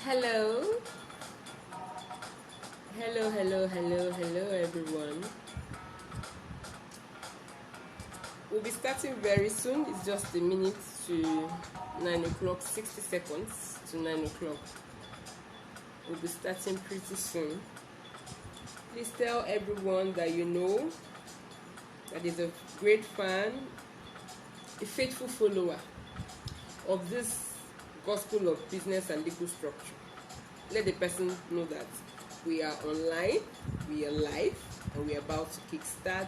Hello, hello, everyone. We'll be starting very soon. It's just a minute to 9 o'clock, 60 seconds to 9 o'clock. We'll be starting pretty soon. Please tell everyone that you know that is a great fan, a faithful follower of this gospel of business and legal structure. Let the person know that we are online, we are live, and we are about to kickstart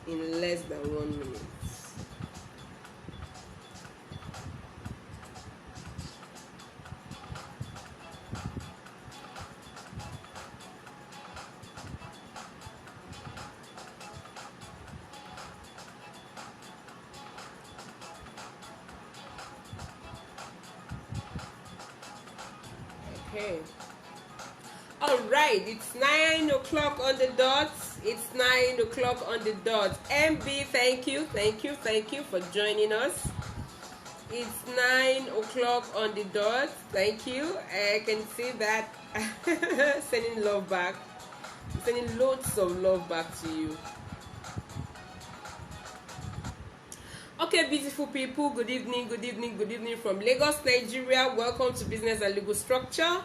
in less than 1 minute. Okay. All right, it's 9 o'clock on the dot. It's 9 o'clock on the dot. MB, thank you for joining us. It's 9 o'clock on the dot. Thank you. I can see that. Sending love back. Sending loads of love back to you. Okay, beautiful people, good evening from Lagos, Nigeria. Welcome to Business and Legal Structure.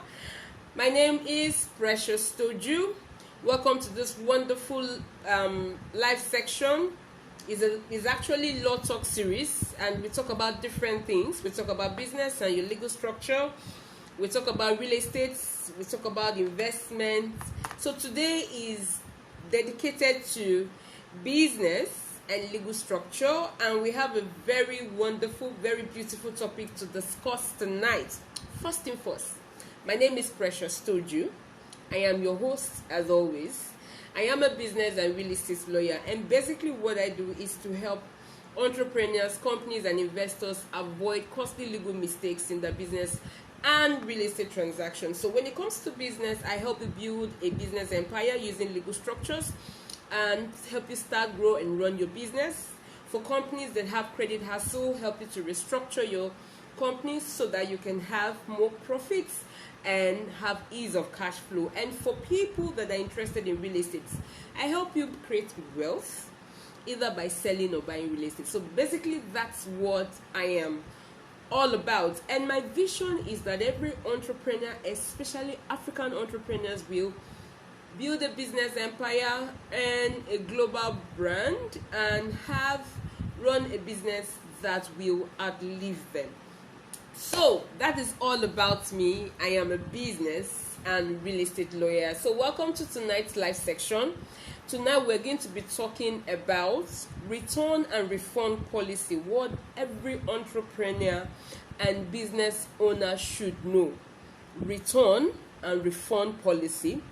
My name is Precious Toju. Welcome to this wonderful live section. It's actually Law Talk series, and we talk about different things. We talk about business and your legal structure. We talk about real estate. We talk about investment. So today is dedicated to business and legal structure, and we have a very wonderful, very beautiful topic to discuss tonight. First thing first, my name is Precious Toju. I am your host as always. I am a business and real estate lawyer, and basically what I do is to help entrepreneurs, companies, and investors avoid costly legal mistakes in their business and real estate transactions. So when it comes to business, I help you build a business empire using legal structures and help you start, grow, and run your business. For companies that have credit hassle, help you to restructure your companies so that you can have more profits and have ease of cash flow. And for people that are interested in real estate, I help you create wealth either by selling or buying real estate. So basically that's what I am all about. And my vision is that every entrepreneur, especially African entrepreneurs, will build a business empire and a global brand and run a business that will outlive them. So that is all about me. I am a business and real estate lawyer. So welcome to tonight's live section. Tonight we're going to be talking about return and refund policy, what every entrepreneur and business owner should know. Return and refund policy,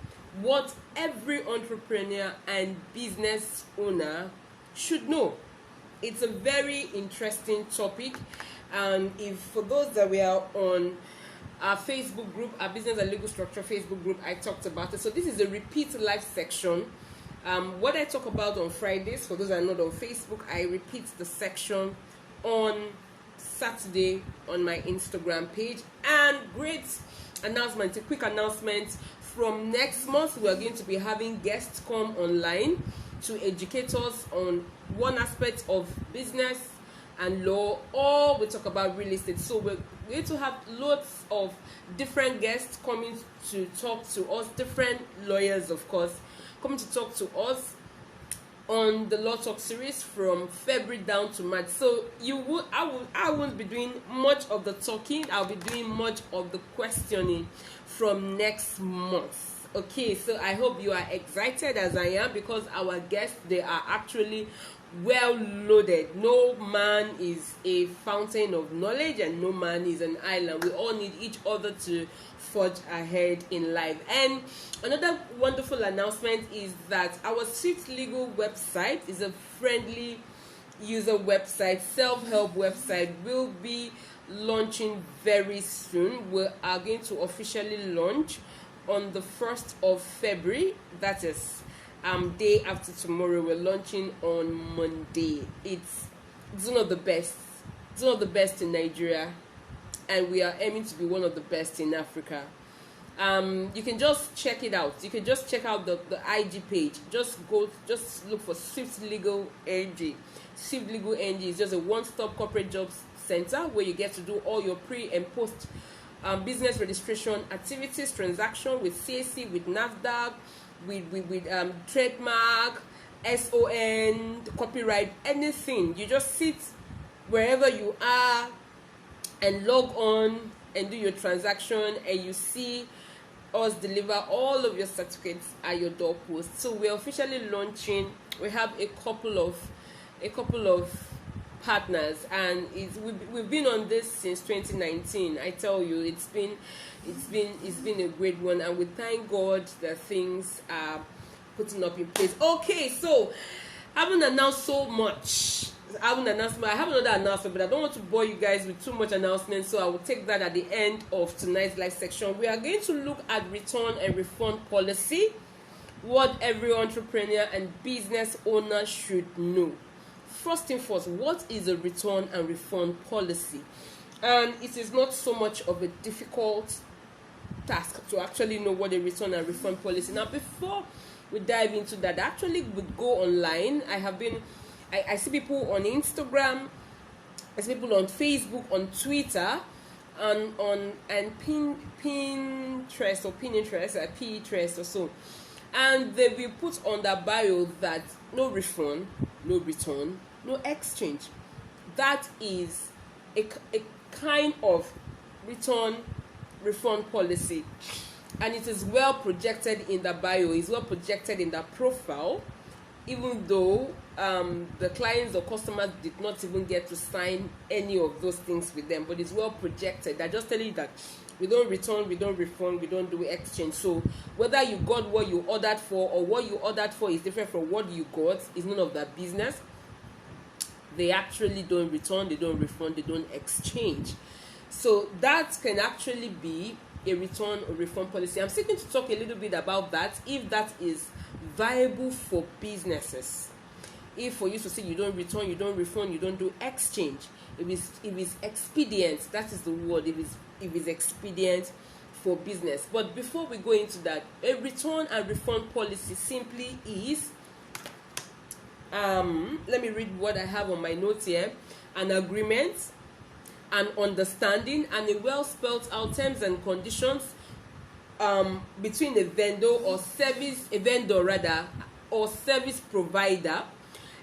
what every entrepreneur and business owner should know. It's a very interesting topic, and if for those that were on our Facebook group, our Business and Legal Structure Facebook group, I talked about it. So this is a repeat live section. What I talk about on Fridays, for those that are not on Facebook, I repeat the section on Saturday on my Instagram page. And great announcement, a quick announcement. From next month, we are going to be having guests come online to educate us on one aspect of business and law, or we talk about real estate. So we're going to have lots of different guests coming to talk to us, different lawyers, of course, coming to talk to us on the Law Talk series from February down to March. So I won't be doing much of the talking. I'll be doing much of the questioning from next month. Okay, so I hope you are excited as I am, because our guests, they are actually well loaded. No man is a fountain of knowledge and no man is an island. We all need each other to forge ahead in life. And another wonderful announcement is that our Swift Legal website is a friendly user website, self-help website, will be launching very soon. We are going to officially launch on the 1st of February. That is day after tomorrow. We're launching on Monday. It's one of the best. It's one of the best in Nigeria. and we are aiming to be one of the best in Africa. You can just check it out. You can just check out the IG page. Just look for Swift Legal NG. Swift Legal NG is just a one-stop corporate jobs center where you get to do all your pre and post business registration activities, transaction with CAC, with NAFDAC, with trademark, SON, copyright, anything. You just sit wherever you are and log on and do your transaction, and you see us deliver all of your certificates at your doorpost. So we're officially launching. We have a couple of partners, and we've been on this since 2019. I tell you, it's been a great one, and we thank God that things are putting up in place. Okay, so I haven't announced so much. I have another announcement, but I don't want to bore you guys with too much announcement, so I will take that at the end of tonight's live section. We are going to look at return and refund policy, what every entrepreneur and business owner should know. First thing first, what is a return and refund policy? And it is not so much of a difficult task to actually know what a return and refund policy. Now, before we dive into that, actually we go online. I see people on Instagram, I see people on Facebook, on Twitter, and Pinterest or so, and they will put on their bio that no refund, no return, no exchange. That is a kind of return refund policy, and it is well projected in the bio, is well projected in the profile, even though the clients or customers did not even get to sign any of those things with them, but it's well projected. I just tell you that we don't return, we don't refund, we don't do exchange. So whether you got what you ordered for or what you ordered for is different from what you got, is none of their business. They actually don't return, they don't refund, they don't exchange. So that can actually be a return or refund policy. I'm seeking to talk a little bit about that, if that is viable for businesses. If for you to say you don't return, you don't refund, you don't do exchange, if it's expedient, that is the word, if it's expedient for business. But before we go into that, a return and refund policy simply is, let me read what I have on my notes here: an agreement, an understanding, and a well spelled out terms and conditions between a vendor or service provider,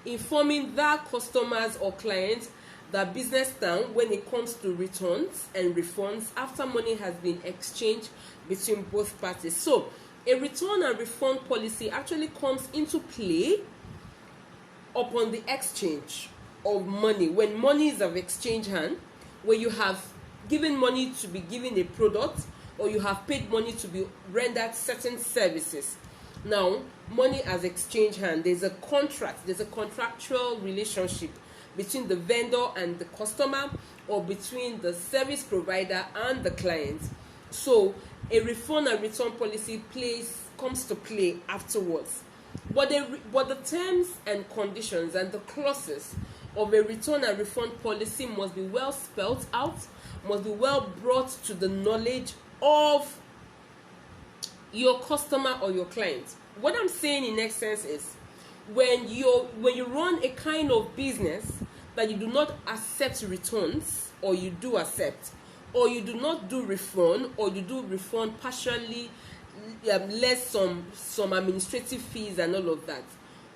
informing their customers or clients the business stand when it comes to returns and refunds after money has been exchanged between both parties. So a return and refund policy actually comes into play upon the exchange of money, when money is of exchange hand, where you have given money to be given a product, or you have paid money to be rendered certain services. Now, money as exchange hand, there's a contract, there's a contractual relationship between the vendor and the customer, or between the service provider and the client. So a refund and return policy comes to play afterwards. But the terms and conditions and the clauses of a return and refund policy must be well spelled out, must be well brought to the knowledge of your customer or your client. What I'm saying in essence is, when you run a kind of business that you do not accept returns, or you do accept, or you do not do refund, or you do refund partially, less some administrative fees and all of that,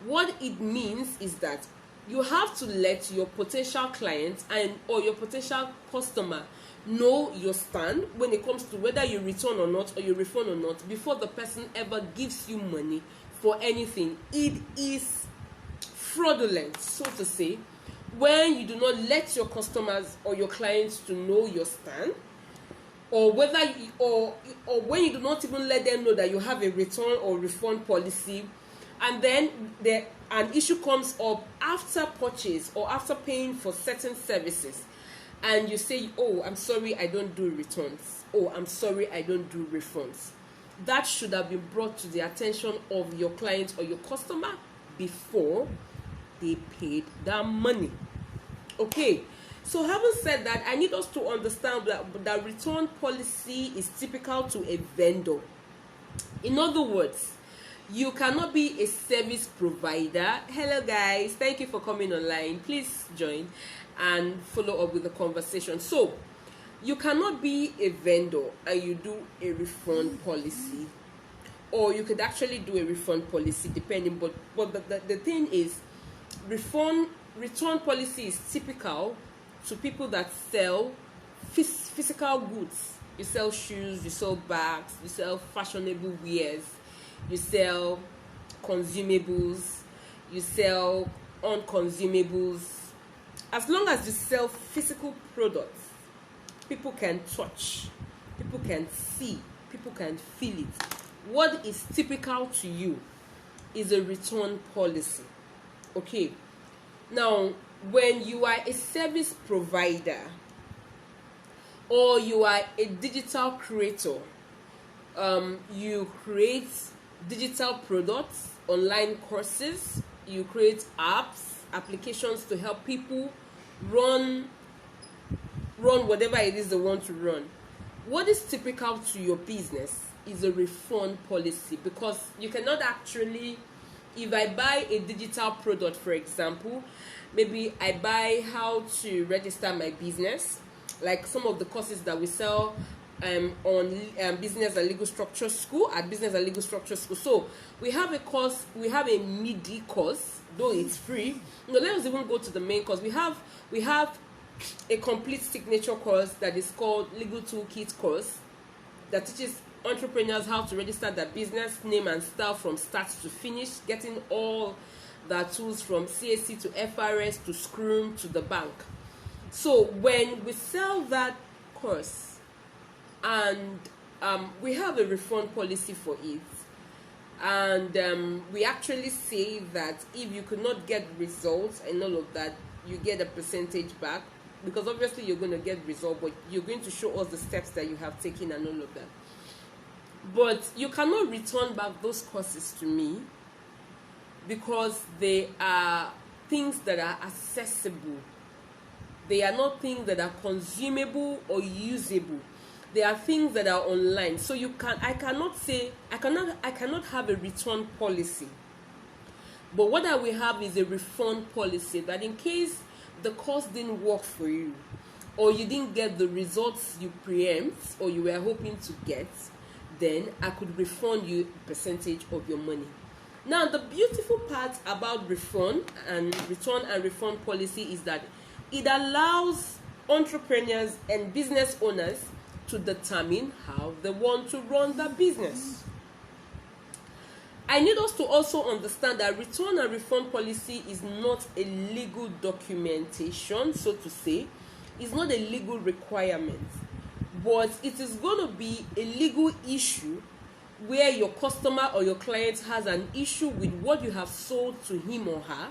what it means is that you have to let your potential client or your potential customer know your stand when it comes to whether you return or not, or you refund or not, before the person ever gives you money for anything. It is fraudulent, so to say, when you do not let your customers or your clients to know your stand, or when you do not even let them know that you have a return or refund policy, and then an issue comes up after purchase or after paying for certain services, and you say, oh, I'm sorry, I don't do returns. Oh, I'm sorry, I don't do refunds. That should have been brought to the attention of your client or your customer before they paid their money. Okay, So having said that, I need us to understand that return policy is typical to a vendor. In other words, you cannot be a service provider. Hello guys, thank you for coming online. Please join and follow up with the conversation. So you cannot be a vendor and you do a refund policy, or you could actually do a refund policy depending, but the thing is, return policy is typical to people that sell physical goods. You sell shoes, you sell bags, you sell fashionable wares, you sell consumables, you sell unconsumables. As long as you sell physical products, people can touch, people can see, people can feel it. What is typical to you is a return policy. Okay. Now, when you are a service provider or you are a digital creator, you create digital products, online courses, you create applications to help people run whatever it is they want to run. What is typical to your business is a refund policy, because you cannot actually, if I buy a digital product, for example, maybe I buy how to register my business, like some of the courses that we sell on Business and Legal Structure School, at Business and Legal Structure School. So we have a course, we have a MIDI course, though it's free. Let us even go to the main course. We have a complete signature course that is called Legal Toolkit course, that teaches entrepreneurs how to register their business name and style from start to finish, getting all the tools from CAC to FRS to Scrum to the bank. So when we sell that course, and we have a refund policy for it, and we actually say that if you could not get results and all of that, you get a percentage back, because obviously you're going to get results, but you're going to show us the steps that you have taken and all of that. But you cannot return back those courses to me, because they are things that are accessible. They are not things that are consumable or usable. They are things that are online. So I cannot have a return policy. But what I will have is a refund policy, that in case the course didn't work for you, or you didn't get the results you preempt or you were hoping to get, then I could refund you a percentage of your money. Now, the beautiful part about return and refund policy is that it allows entrepreneurs and business owners to determine how they want to run their business. I need us to also understand that return and refund policy is not a legal documentation, so to say. It's not a legal requirement, but it is going to be a legal issue where your customer or your client has an issue with what you have sold to him or her,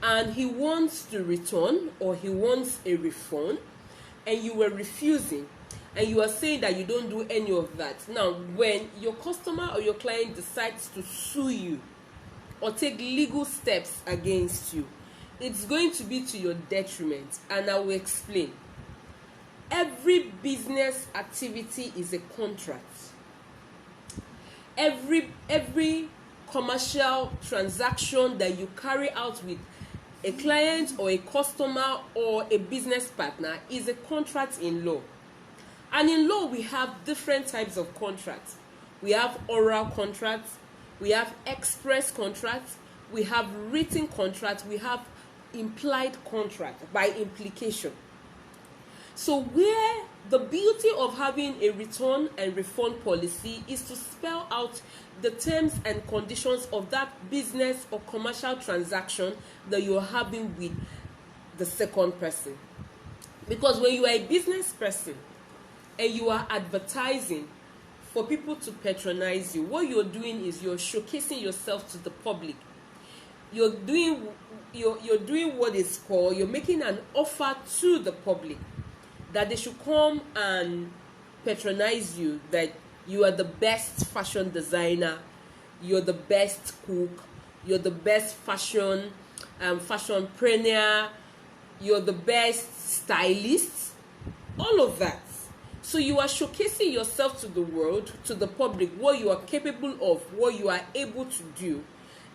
and he wants to return or he wants a refund, and you were refusing, and you are saying that you don't do any of that. Now, when your customer or your client decides to sue you or take legal steps against you, it's going to be to your detriment, and I will explain. Every business activity is a contract. Every commercial transaction that you carry out with a client or a customer or a business partner is a contract in law. And in law, we have different types of contracts. We have oral contracts, we have express contracts, we have written contracts, we have implied contract by implication. So where the beauty of having a return and refund policy is to spell out the terms and conditions of that business or commercial transaction that you're having with the second person. Because when you are a business person and you are advertising for people to patronize you, what you're doing is you're showcasing yourself to the public. You're doing what is called, you're making an offer to the public that they should come and patronize you, that you are the best fashion designer, you're the best cook, you're the best fashionpreneur, you're the best stylists, all of that. So you are showcasing yourself to the world, to the public, what you are capable of, what you are able to do.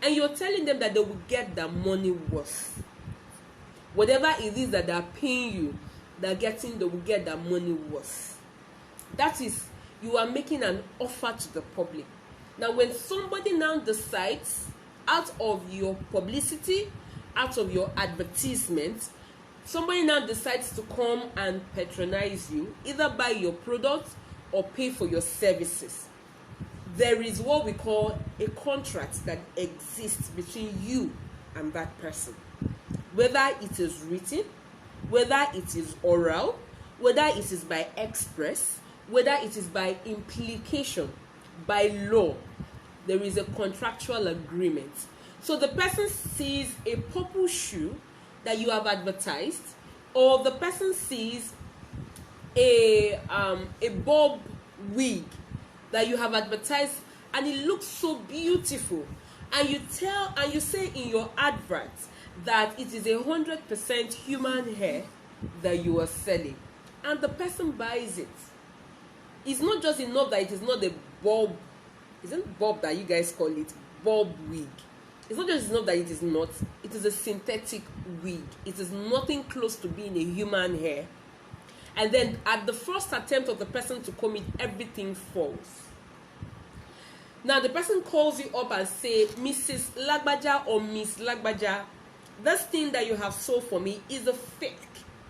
And you're telling them that they will get their money worth. Whatever it is that they are paying you, they will get their money worth. That is, you are making an offer to the public. Now, when somebody now decides, out of your publicity, out of your advertisement, somebody now decides to come and patronize you, either buy your product or pay for your services, there is what we call a contract that exists between you and that person. Whether it is written, whether it is oral, whether it is by express, whether it is by implication, by law, there is a contractual agreement. So the person sees a purple shoe that you have advertised, or the person sees a bob wig that you have advertised, and it looks so beautiful, and you say in your advert that it is 100% human hair that you are selling, and the person buys it. It's not just enough that it is not a bob, isn't bob that you guys call it, bob wig. It's not just enough that it is a synthetic wig. It is nothing close to being a human hair. And then at the first attempt of the person to comb it, everything falls. Now the person calls you up and say, Mrs. Lagbaja or Miss Lagbaja, this thing that you have sold for me is a fake.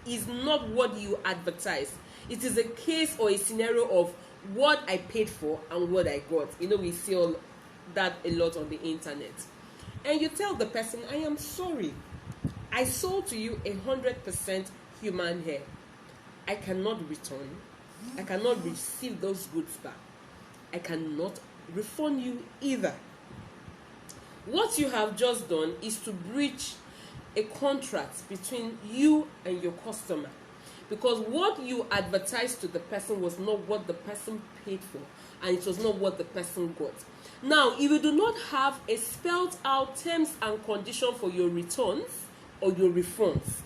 Is not what you advertise. It is a case or a scenario of what I paid for and what I got. You know, we see all that a lot on the internet. And you tell the person, I am sorry. I sold to you 100% human hair. I cannot return. I cannot receive those goods back. I cannot refund you either. What you have just done is to breach a contract between you and your customer, because what you advertised to the person was not what the person paid for, and it was not what the person got. Now, if you do not have a spelled out terms and condition for your returns or your refunds,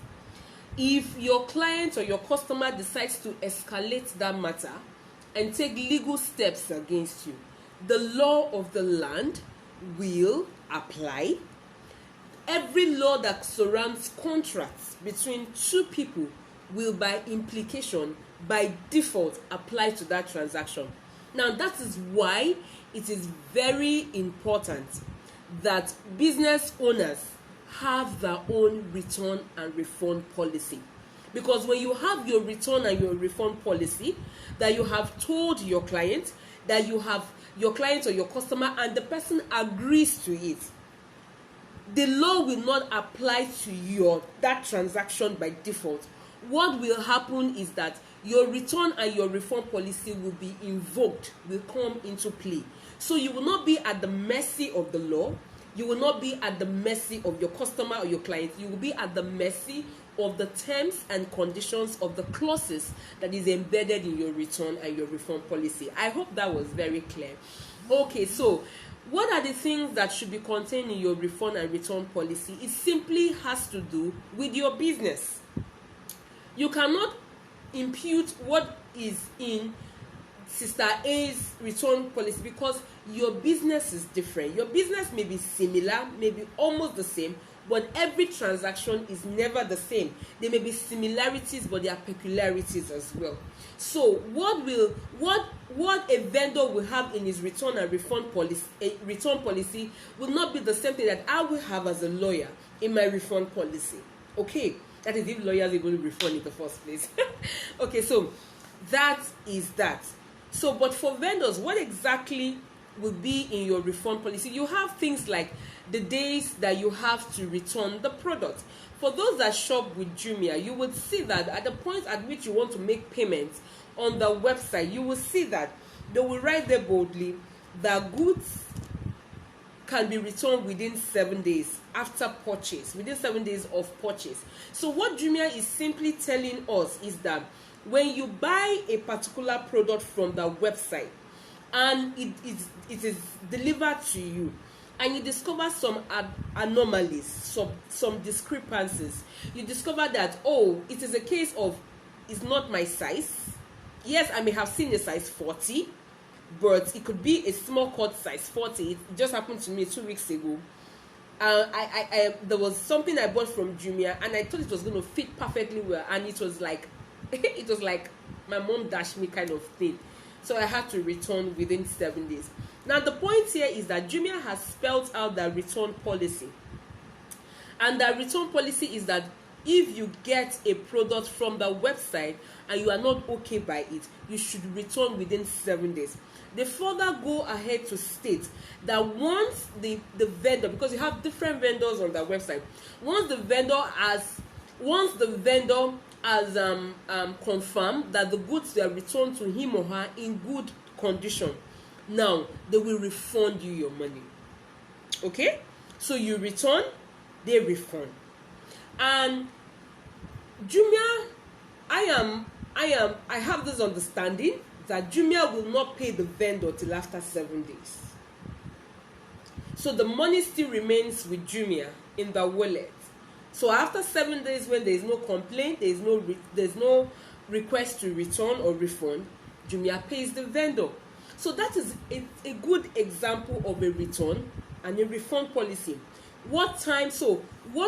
if your client or your customer decides to escalate that matter and take legal steps against you, the law of the land will apply. Every law that surrounds contracts between two people will, by implication, by default, apply to that transaction. Now, that is why it is very important that business owners have their own return and refund policy. Because when you have your return and your refund policy that you have told your client, that you have your client or your customer, and the person agrees to it, the law will not apply to that transaction by default. What will happen is that your return and your refund policy will be invoked, will come into play. So you will not be at the mercy of the law. You will not be at the mercy of your customer or your client. You will be at the mercy of the terms and conditions of the clauses that is embedded in your return and your refund policy. I hope that was very clear. Okay, so what are the things that should be contained in your refund and return policy? It simply has to do with your business. You cannot impute what is in Sister A's return policy because your business is different. Your business may be similar, maybe almost the same, but every transaction is never the same. There may be similarities, but there are peculiarities as well. So what a vendor will have in his return and refund policy will not be the same thing that I will have as a lawyer in my refund policy. Okay, that is if lawyers are going to refund in the first place. Okay, so that is that. So, but for vendors, what exactly will be in your refund policy? You have things like the days that you have to return the product. For those that shop with Jumia, you would see that at the point at which you want to make payments on the website, you will see that they will write there boldly that goods can be returned within 7 days after purchase, within 7 days of purchase. So what Jumia is simply telling us is that when you buy a particular product from the website and it is delivered to you, and you discover some anomalies, some discrepancies. You discover that, oh, it is a case of it's not my size. Yes, I may have seen a size 40, but it could be a small cut size 40. It just happened to me 2 weeks ago. There was something I bought from Jumia, and I thought it was going to fit perfectly well, and it was like it was like my mom dashed me kind of thing. So I had to return within 7 days. Now the point here is that Jumia has spelled out their return policy, and that return policy is that if you get a product from the website and you are not okay by it, you should return within 7 days. They further go ahead to state that once the vendor, because you have different vendors on their website, once the vendor has confirmed that the goods were returned to him or her in good condition, now they will refund you your money. Okay, so you return, they refund. And Jumia, I have this understanding that Jumia will not pay the vendor till after 7 days. So the money still remains with Jumia in the wallet. So after 7 days, when there is no complaint, there is no request to return or refund, Jumia pays the vendor. So that is a good example of a return and a refund policy. What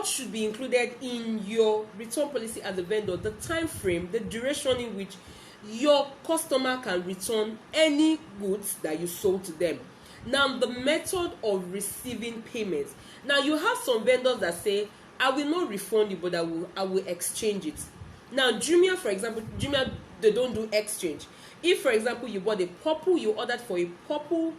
should be included in your return policy as a vendor? The time frame, the duration in which your customer can return any goods that you sold to them. Now, the method of receiving payments. Now, you have some vendors that say, I will not refund you, but I will exchange it. Now, Jumia, for example, they don't do exchange. If, for example, you bought a purple, you ordered for a purple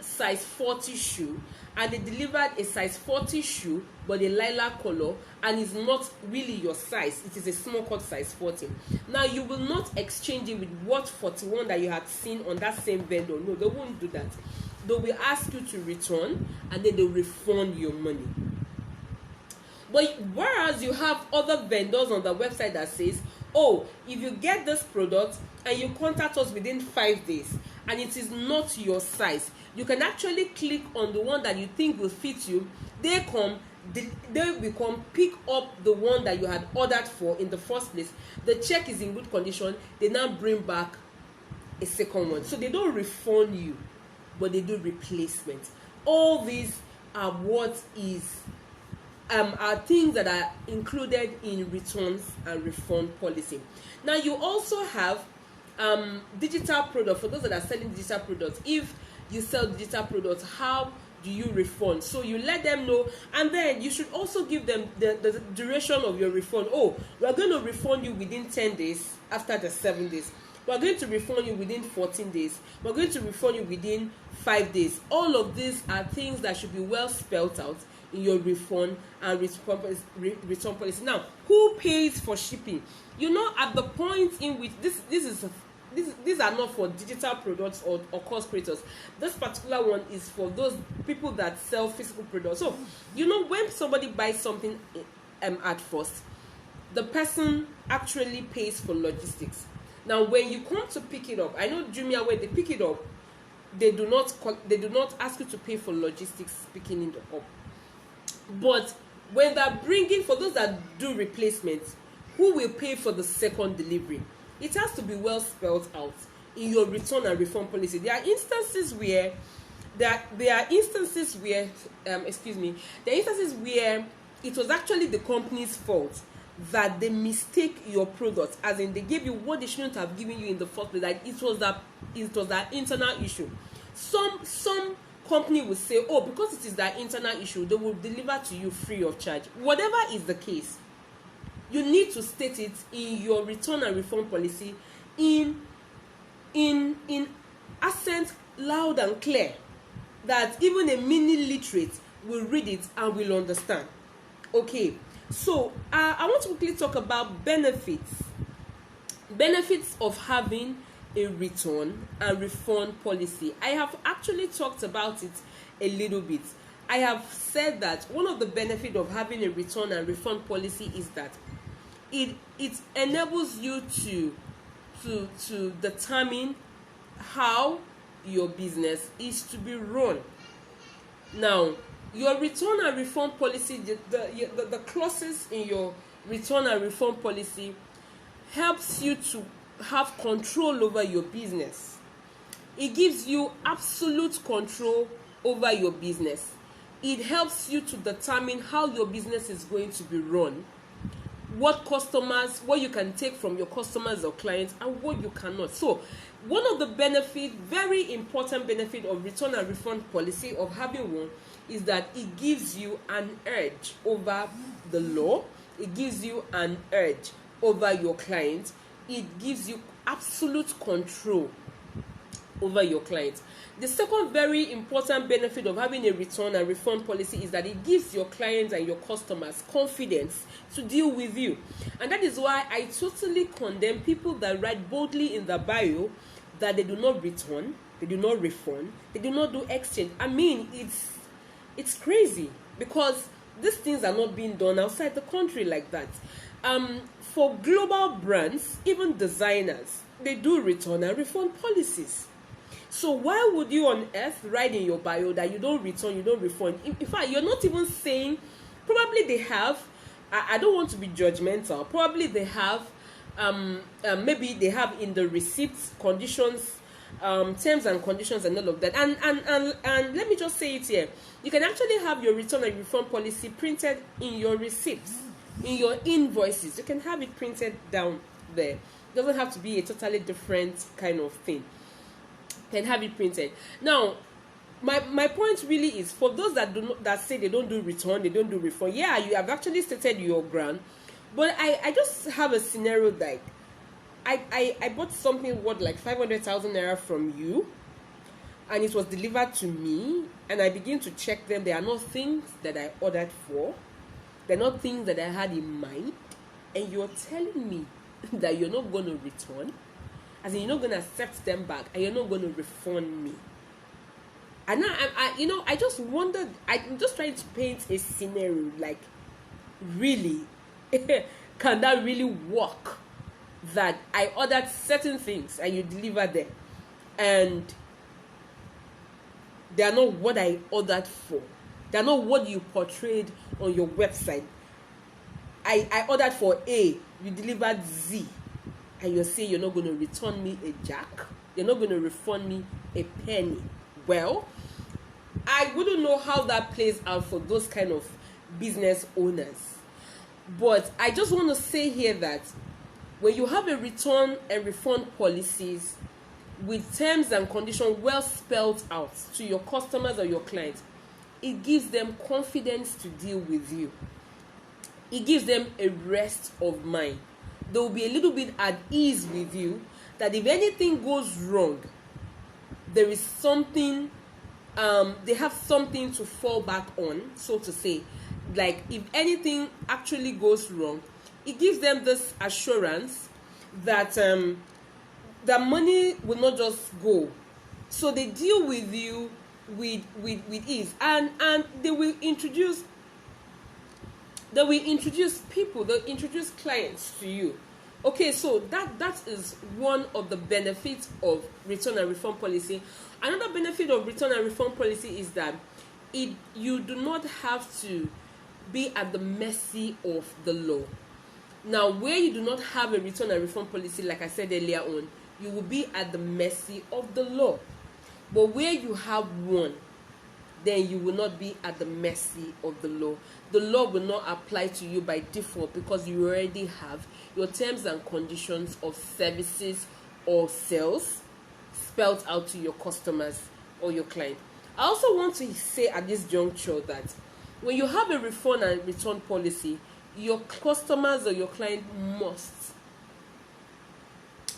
size 40 shoe, and they delivered a size 40 shoe but a lilac color, and it's not really your size, it is a small cut size 40. Now you will not exchange it with what 41 that you had seen on that same vendor. No, they won't do that. They will ask you to return, and then they'll refund your money. But whereas you have other vendors on the website that says, oh, if you get this product and you contact us within 5 days and it is not your size, you can actually click on the one that you think will fit you. They will come pick up the one that you had ordered for in the first place. The check is in good condition. They now bring back a second one. So they don't refund you, but they do replacement. All these are are things that are included in returns and refund policy. Now you also have digital products. For those that are selling digital products, if you sell digital products, how do you refund? So you let them know, and then you should also give them the duration of your refund. Oh, we're going to refund you within 10 days after the 7 days. We're going to refund you within 14 days. We're going to refund you within 5 days. All of these are things that should be well spelled out in your refund and return policy. Now, who pays for shipping? You know, at the point in which these are not for digital products or course creators. This particular one is for those people that sell physical products. So, you know, when somebody buys something at first, the person actually pays for logistics. Now, when you come to pick it up, I know Jumia, when they pick it up, they do not ask you to pay for logistics picking it up. But when they're bringing, for those that do replacements, who will pay for the second delivery? It has to be well spelled out in your return and refund policy. There are instances where it was actually the company's fault that they mistake your product, as in they gave you what they shouldn't have given you in the first place. Like it was that internal issue. Some company will say, oh, because it is that internal issue, they will deliver to you free of charge. Whatever is the case, you need to state it in your return and refund policy in accent loud and clear, that even a mini literate will read it and will understand. Okay, so I want to quickly talk about benefits of having a return and refund policy. I have actually talked about it a little bit. I have said that one of the benefits of having a return and refund policy is that it enables you to determine how your business is to be run. Now, your return and refund policy, the clauses in your return and refund policy helps you to have control over your business. It gives you absolute control over your business. It helps you to determine how your business is going to be run, what you can take from your customers or clients, and what you cannot. So one of the very important benefit of return and refund policy, of having one, is that it gives you an edge over the law. It gives you an edge over your client. It gives you absolute control over your client. The second very important benefit of having a return and refund policy is that it gives your clients and your customers confidence to deal with you. And that is why I totally condemn people that write boldly in the bio that they do not return, they do not refund, they do not do exchange. I mean, it's crazy, because these things are not being done outside the country like that. For global brands, even designers, they do return and refund policies. So why would you on earth write in your bio that you don't return, you don't refund? In fact, you're not even saying, probably they have, I don't want to be judgmental, probably they have, maybe they have in the receipts conditions, terms and conditions and all of that. And let me just say it here. You can actually have your return and refund policy printed in your receipts, in your invoices. You can have it printed down there. It doesn't have to be a totally different kind of thing. Can have it printed. Now, my point really is, for those that say they don't do return, they don't do refund. Yeah, you have actually stated your ground, but I just have a scenario like I bought something worth like 500,000 naira from you, and it was delivered to me, and I begin to check them. They are not things that I ordered for. They're not things that I had in mind, and you're telling me that you're not going to return, as in you're not going to accept them back, and you're not going to refund me. And now, I just wondered, I'm just trying to paint a scenario, like, really, can that really work? That I ordered certain things, and you deliver them, and they are not what I ordered for. They are not what you portrayed on your website. I ordered for A, you delivered Z, and you're saying you're not going to return me a jack, you're not going to refund me a penny. Well, I wouldn't know how that plays out for those kind of business owners. But I just want to say here that when you have a return and refund policies with terms and conditions well spelled out to your customers or your clients, it gives them confidence to deal with you. It gives them a rest of mind. They will be a little bit at ease with you, that if anything goes wrong, there is something, they have something to fall back on, so to say. Like, if anything actually goes wrong, it gives them this assurance that the money will not just go. So they deal with you with ease, and they will introduce people, they'll introduce clients to you. Okay, so that is one of the benefits of return and refund policy. Another benefit of return and refund policy is that you do not have to be at the mercy of the law. Now, where you do not have a return and refund policy, like I said earlier on, you will be at the mercy of the law. But where you have one, then you will not be at the mercy of the law. The law will not apply to you by default, because you already have your terms and conditions of services or sales spelled out to your customers or your client. I also want to say at this juncture that when you have a refund and return policy, your customers or your client must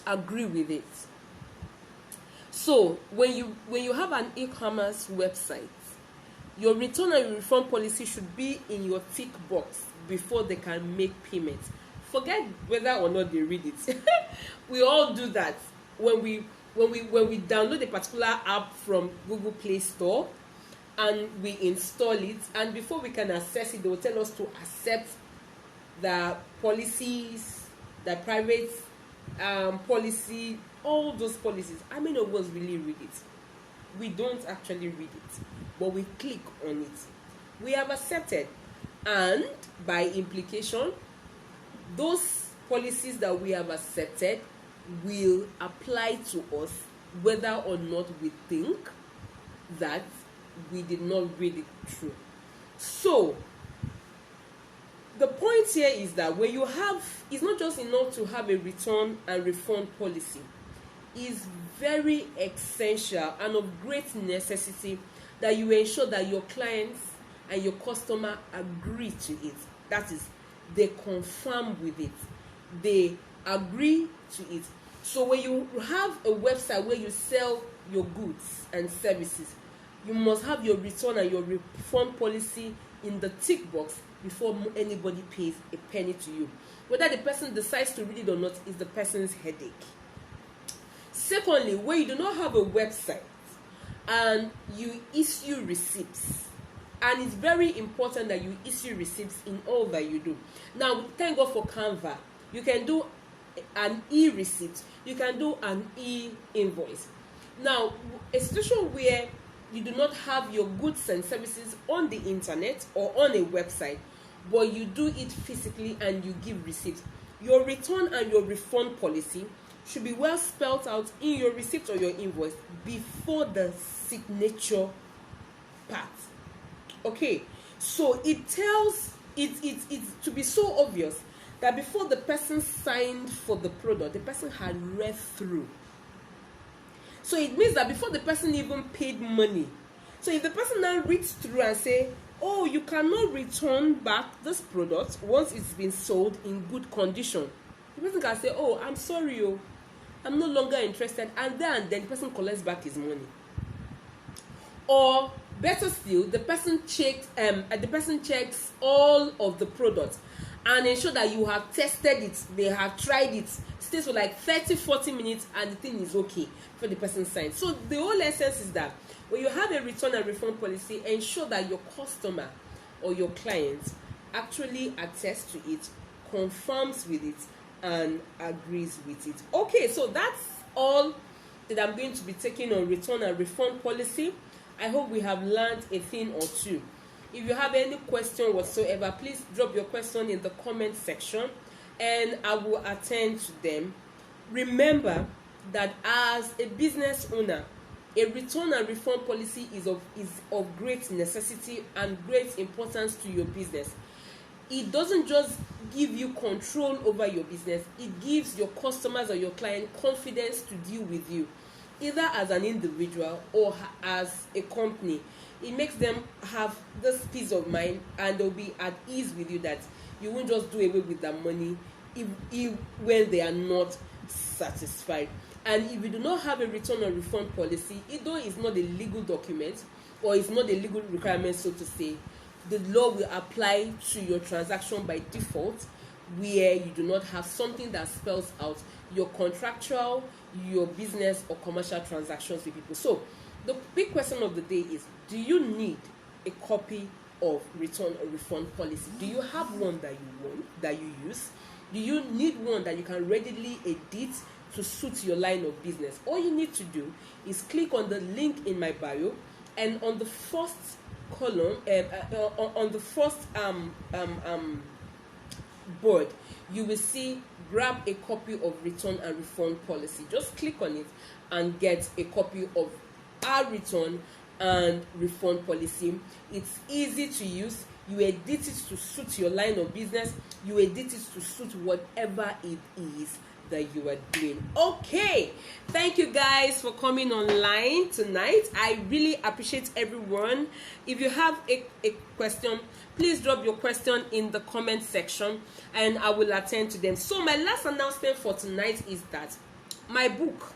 agree with it. So when you have an e-commerce website, your return and refund policy should be in your tick box before they can make payments. Forget whether or not they read it. We all do that when we download a particular app from Google Play Store and we install it, and before we can access it, they will tell us to accept the policies, the private policy, all those policies. How many of us really read it? We don't actually read it. but we click on it. We have accepted, and by implication, those policies that we have accepted will apply to us whether or not we think that we did not read it through. So the point here is that when you have, it's not just enough to have a return and refund policy. It's very essential and of great necessity that you ensure that your clients and your customer agree to it. That is, they confirm with it, they agree to it. So when you have a website where you sell your goods and services, you must have your return and your refund policy in the tick box before anybody pays a penny to you. Whether the person decides to read it or not is the person's headache. Secondly, when you do not have a website and you issue receipts, and it's very important that you issue receipts in all that you do. Now, thank God for Canva. You can do an e-receipt, you can do an e-invoice. Now, a situation where you do not have your goods and services on the internet or on a website, but you do it physically and you give receipts, your return and your refund policy should be well spelled out in your receipt or your invoice before the signature part. Okay, so it tells it's to be so obvious that before the person signed for the product, the person had read through. So it means that before the person even paid money, so if the person now reads through and say, oh, you cannot return back this product once it's been sold in good condition, the person can say, oh, I'm sorry, oh, I'm no longer interested, and then the person collects back his money. Or better still, the person checks all of the products and ensure that you have tested it, they have tried it, stays for like 30-40 minutes, and the thing is okay for the person signs. So the whole essence is that when you have a return and refund policy, ensure that your customer or your client actually attests to it, confirms with it, and agrees with it. Okay, so that's all that I'm going to be taking on return and refund policy. I hope we have learned a thing or two. If you have any question whatsoever, please drop your question in the comment section and I will attend to them. Remember that as a business owner, a return and refund policy is of great necessity and great importance to your business. It doesn't just give you control over your business, it gives your customers or your client confidence to deal with you, either as an individual or as a company. It makes them have this peace of mind and they'll be at ease with you that you won't just do away with their money when they are not satisfied. And if you do not have a return or refund policy, although it's not a legal document or it's not a legal requirement, so to say, the law will apply to your transaction by default, where you do not have something that spells out your contractual, your business or commercial transactions with people. So the big question of the day is, do you need a copy of return or refund policy? Do you have one that you want, that you use? Do you need one that you can readily edit to suit your line of business? All you need to do is click on the link in my bio, and on the first column, on the first board, you will see grab a copy of return and refund policy. Just click on it and get a copy of our return and refund policy. It's easy to use. You edit it to suit your line of business. You edit it to suit whatever it is that you are doing. Okay, thank you guys for coming online tonight. I really appreciate everyone. If you have a question, please drop your question in the comment section and I will attend to them. So my last announcement for tonight is that my book,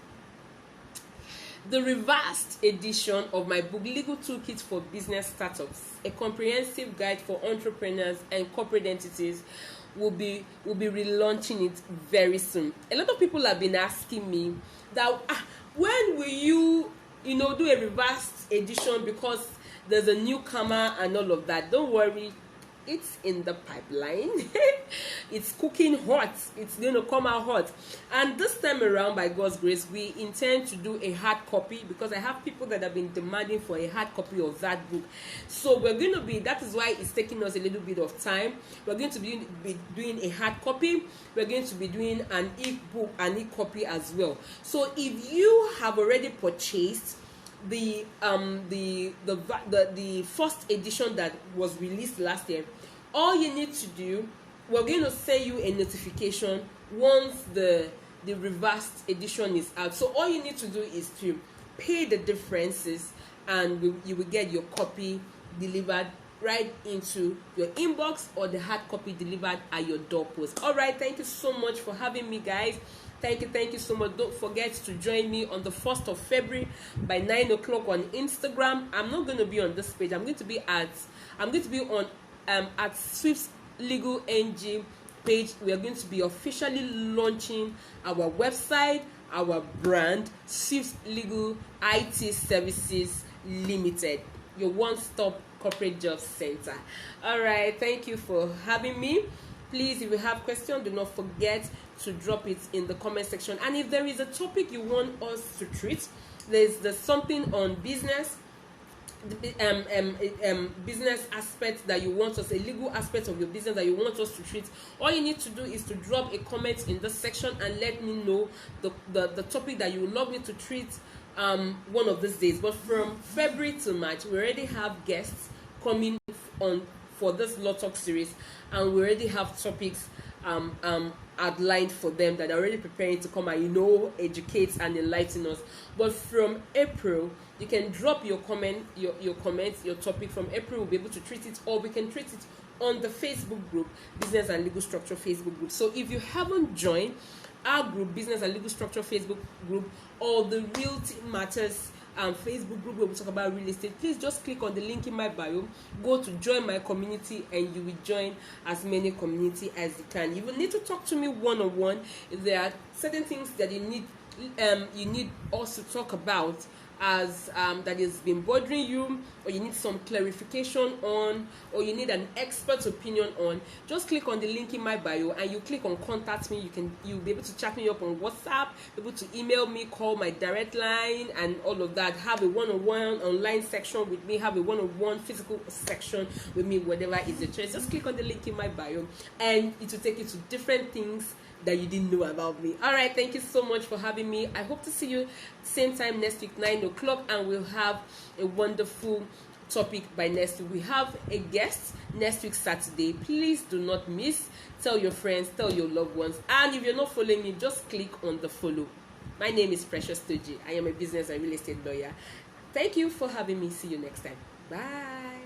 the reversed edition of my book, Legal Toolkit for Business Startups, a comprehensive guide for entrepreneurs and corporate entities, will be relaunching it very soon. A lot of people have been asking me that when will you do a reversed edition, because there's a newcomer and all of that. Don't worry, it's in the pipeline. It's cooking hot. It's going to come out hot. And this time around, by God's grace, we intend to do a hard copy, because I have people that have been demanding for a hard copy of that book. So we're going to be, that is why it's taking us a little bit of time. We're going to be doing a hard copy. We're going to be doing an e-book, an e-copy as well. So if you have already purchased the first edition that was released last year, all you need to do, we're going to send you a notification once the reversed edition is out. So all you need to do is to pay the differences, and you will get your copy delivered right into your inbox, or the hard copy delivered at your doorpost. All right, thank you so much for having me, guys. Thank you so much. Don't forget to join me on the 1st of February by 9 o'clock on Instagram. I'm not going to be on this page. I'm going to be on at Swift's Legal NG page. We are going to be officially launching our website, our brand, Swift's Legal IT Services Limited, your one-stop corporate job center. All right, thank you for having me. Please, if you have questions, do not forget to drop it in the comment section. And if there is a topic you want us to treat, there's something on business, business aspect that you want us, a legal aspect of your business that you want us to treat, all you need to do is to drop a comment in this section and let me know the topic that you would love me to treat one of these days. But from February to March, we already have guests coming on for this Law Talk series, and we already have topics outlined for them that are already preparing to come and educate and enlighten us. But from April, you can drop your comments, your topic. From April, we'll be able to treat it, or we can treat it on the Facebook group, Business and Legal Structure Facebook group. So if you haven't joined our group, Business and Legal Structure Facebook group, or the Realty Matters Facebook group where we talk about real estate, please just click on the link in my bio, go to join my community, and you will join as many community as you can. You will need to talk to me one-on-one if there are certain things that you need us to talk about, as that has been bothering you, or you need some clarification on, or you need an expert opinion on. Just click on the link in my bio and you click on contact me. You'll be able to chat me up on WhatsApp, be able to email me, call my direct line, and all of that. Have a one-on-one online section with me, have a one-on-one physical section with me, whatever is your choice. Just click on the link in my bio and it will take you to different things that you didn't know about me. All right, thank you so much for having me. I hope to see you same time next week, 9 o'clock, and we'll have a wonderful topic by next week. We have a guest next week, Saturday. Please do not miss. Tell your friends, tell your loved ones, and if you're not following me, just click on the follow. My name is Precious Toji. I am a business and real estate lawyer. Thank you for having me. See you next time. Bye.